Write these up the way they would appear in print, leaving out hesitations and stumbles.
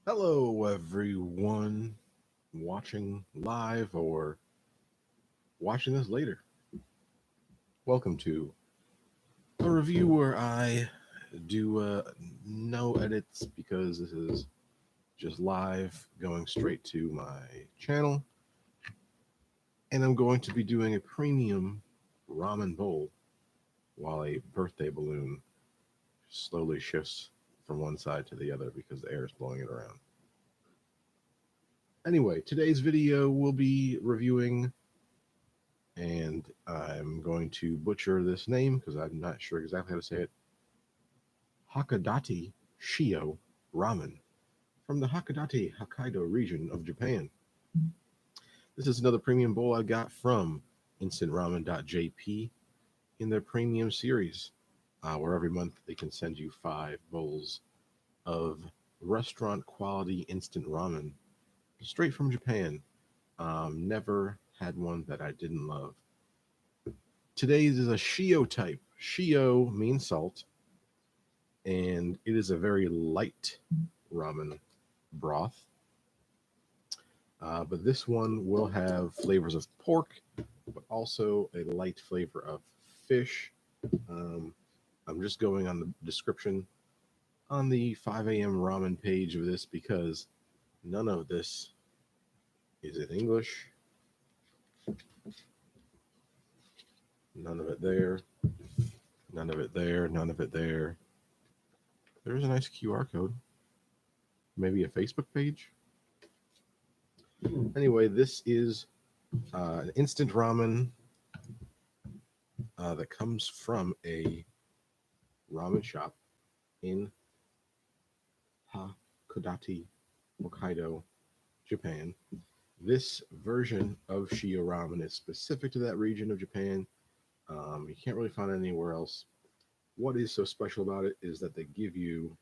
Hello, everyone watching live or watching this later. Welcome to a review where I do no edits because this is just live going straight to my channel. And I'm going to be doing a premium ramen bowl while a birthday balloon slowly shifts from one side to the other because the air is blowing it around. Anyway, today's video will be reviewing, and I'm going to butcher this name because I'm not sure exactly how to say it. Hakodate Shio Ramen from the Hakodate Hokkaido region of Japan. This is another premium bowl I got from instantramen.jp in their premium series, where every month they can send you 5 bowls of restaurant quality instant ramen straight from Japan. Never had one that I didn't love. Today's is a Shio type. Shio means salt, and it is a very light ramen broth. But this one will have flavors of pork, but also a light flavor of fish. Um, I'm just going on the description on the 5 a.m. ramen page of this because none of this is in English. None of it there. None of it there. None of it there. There's a nice QR code. Maybe a Facebook page. Anyway, this is an instant ramen that comes from a ramen shop in Hakodate, Hokkaido, Japan. This version of Shio ramen is specific to that region of Japan. You can't really find it anywhere else. What is so special about it is that they give you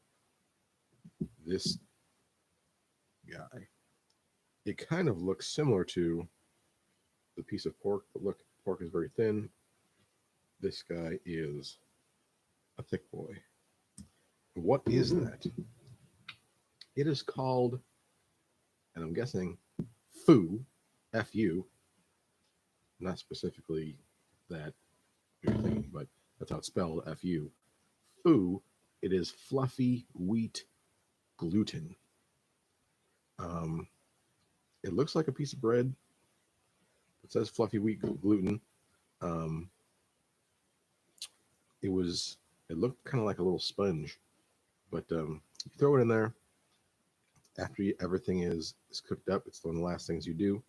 this guy. It kind of looks similar to the piece of pork, but look, pork is very thin. This guy is a thick boy. What is that? It is called, and I'm guessing, Fu, F-U, not specifically that you're thinking, but that's how it's spelled, F-U. Fu, it is fluffy wheat gluten. Um, it looks like a piece of bread. It says fluffy wheat gluten. Um, it was, it looked kind of like a little sponge, but you throw it in there after everything is cooked up. It's one of the last things you do.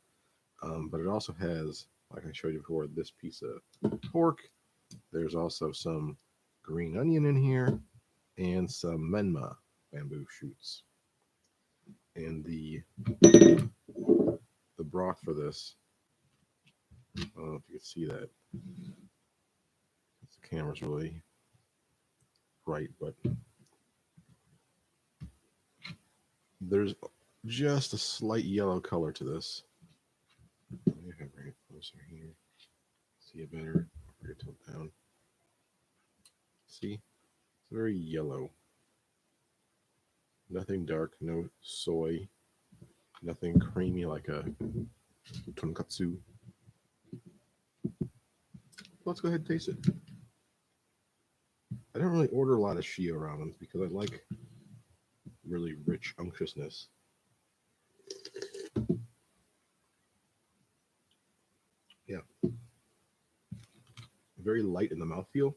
But it also has, like I showed you before, this piece of pork. There's also some green onion in here and some menma bamboo shoots. And the broth for this, I don't know if you can see that. The camera's really bright, but there's just a slight yellow color to this. Let me bring it closer here. See it better. Bring it tilt down. See? It's very yellow. Nothing dark, no soy, nothing creamy like a tonkatsu. Let's go ahead and taste it. I don't really order a lot of Shio ramens because I like really rich unctuousness. Yeah. Very light in the mouthfeel.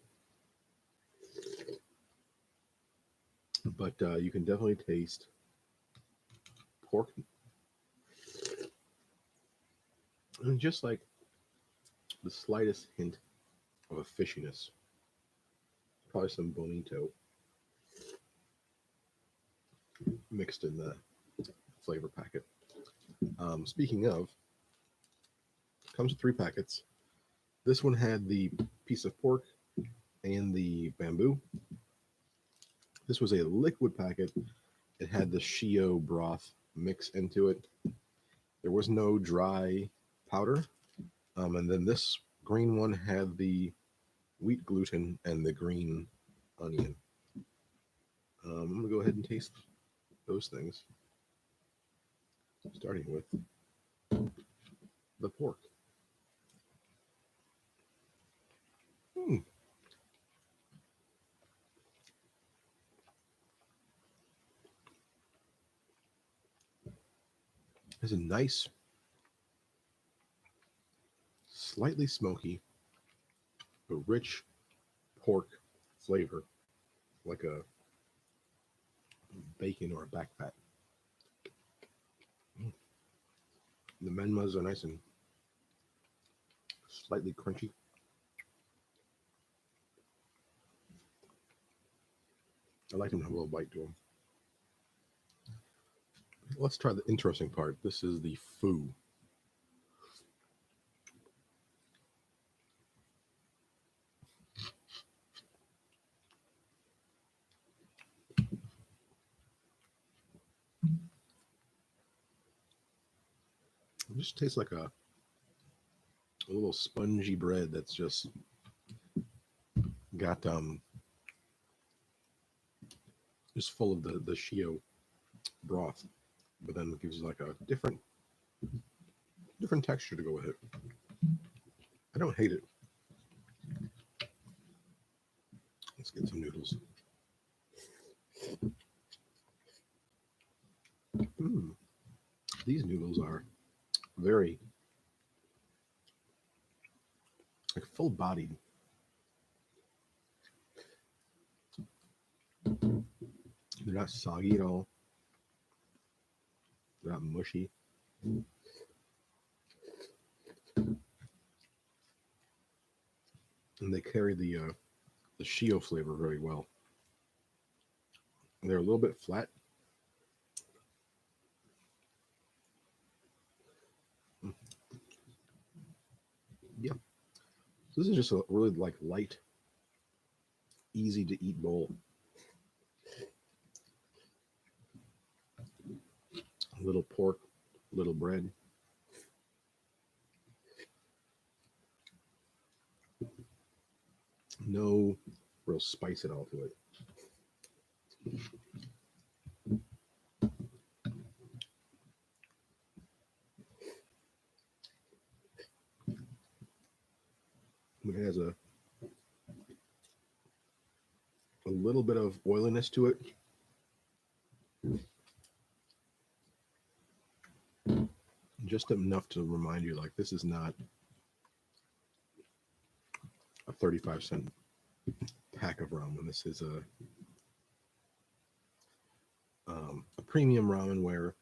But you can definitely taste pork. And just like the slightest hint of a fishiness. Probably some bonito mixed in the flavor packet. Speaking of, comes with 3 packets. This one had the piece of pork and the bamboo. This was a liquid packet. It had the Shio broth mix into it. There was no dry powder. And then this green one had the wheat gluten and the green onion. I'm going to go ahead and taste those things. starting with the pork. Mm. It's a nice, slightly smoky, but rich pork flavor, like a bacon or a back fat. Mm. The menmas are nice and slightly crunchy. I like them to have a little bite to them. Let's try the interesting part. This is the foo. It just tastes like a little spongy bread that's just got just full of the shio broth, but then it gives you like a different texture to go with it. I don't hate it. Let's get some noodles. Mm. These noodles are very like full bodied. They're not soggy at all. They're not mushy. And they carry the shio flavor very well. They're a little bit flat. Mm. Yeah. So this is just a really like light, easy to eat bowl. A little pork, little bread. No real spice at all to it. It has a little bit of oiliness to it. Just enough to remind you like this is not a 35-cent pack of ramen. This is a premium ramen where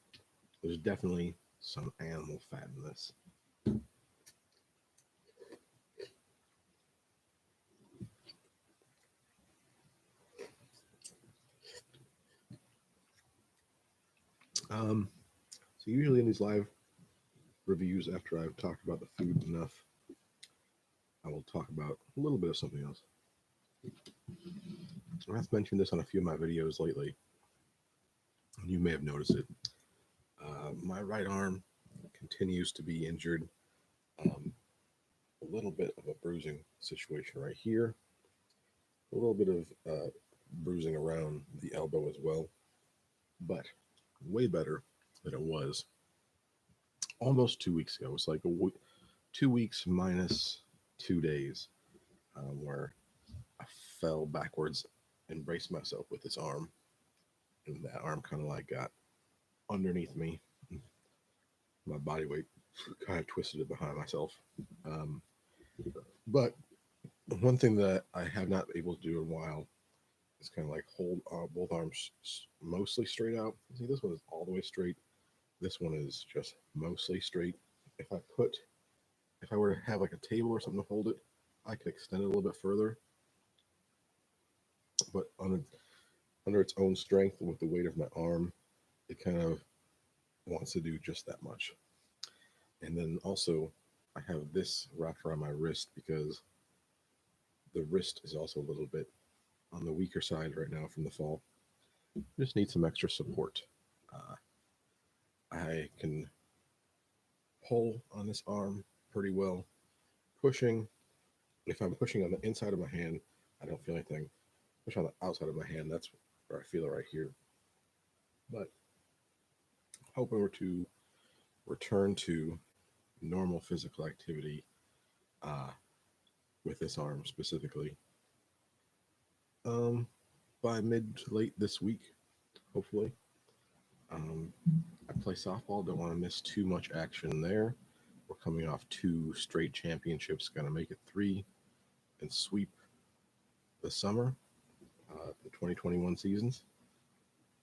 there's definitely some animal fat in this. Um, so usually in these live reviews, after I've talked about the food enough, I will talk about a little bit of something else. I've mentioned this on a few of my videos lately. You may have noticed it. My right arm continues to be injured. A little bit of a bruising situation right here. A little bit of bruising around the elbow as well, but way better than it was almost 2 weeks ago. It's like 2 weeks minus 2 days where I fell backwards and braced myself with this arm, and that arm kind of like got underneath me. My body weight kind of twisted it behind myself. Um, but one thing that I have not been able to do in a while is kind of like hold both arms mostly straight out. See, this one is all the way straight. This one is just mostly straight. If I put, if I were to have like a table or something to hold it, I could extend it a little bit further. But under its own strength and with the weight of my arm, it kind of wants to do just that much. And then also, I have this wrapped around my wrist because the wrist is also a little bit on the weaker side right now from the fall. Just need some extra support. Uh, I can pull on this arm pretty well. Pushing, if I'm pushing on the inside of my hand, I don't feel anything. Push on the outside of my hand, that's where I feel it right here. But hoping to return to normal physical activity uh, with this arm specifically by mid to late this week, hopefully. Um, I play softball, don't want to miss too much action there. We're coming off 2 straight championships, going to make it 3 and sweep the summer, the 2021 seasons.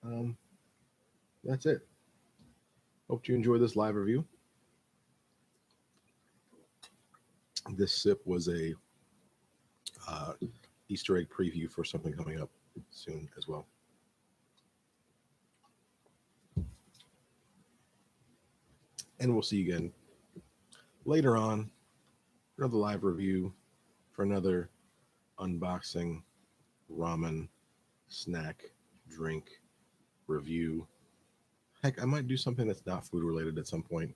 Um, that's it. Hope you enjoy this live review. This sip was a Easter egg preview for something coming up soon as well. And we'll see you again later on for another live review, for another unboxing, ramen, snack, drink, review. Heck, I might do something that's not food related at some point,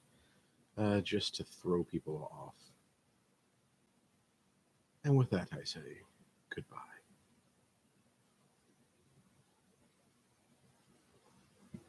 just to throw people off. And with that, I say goodbye.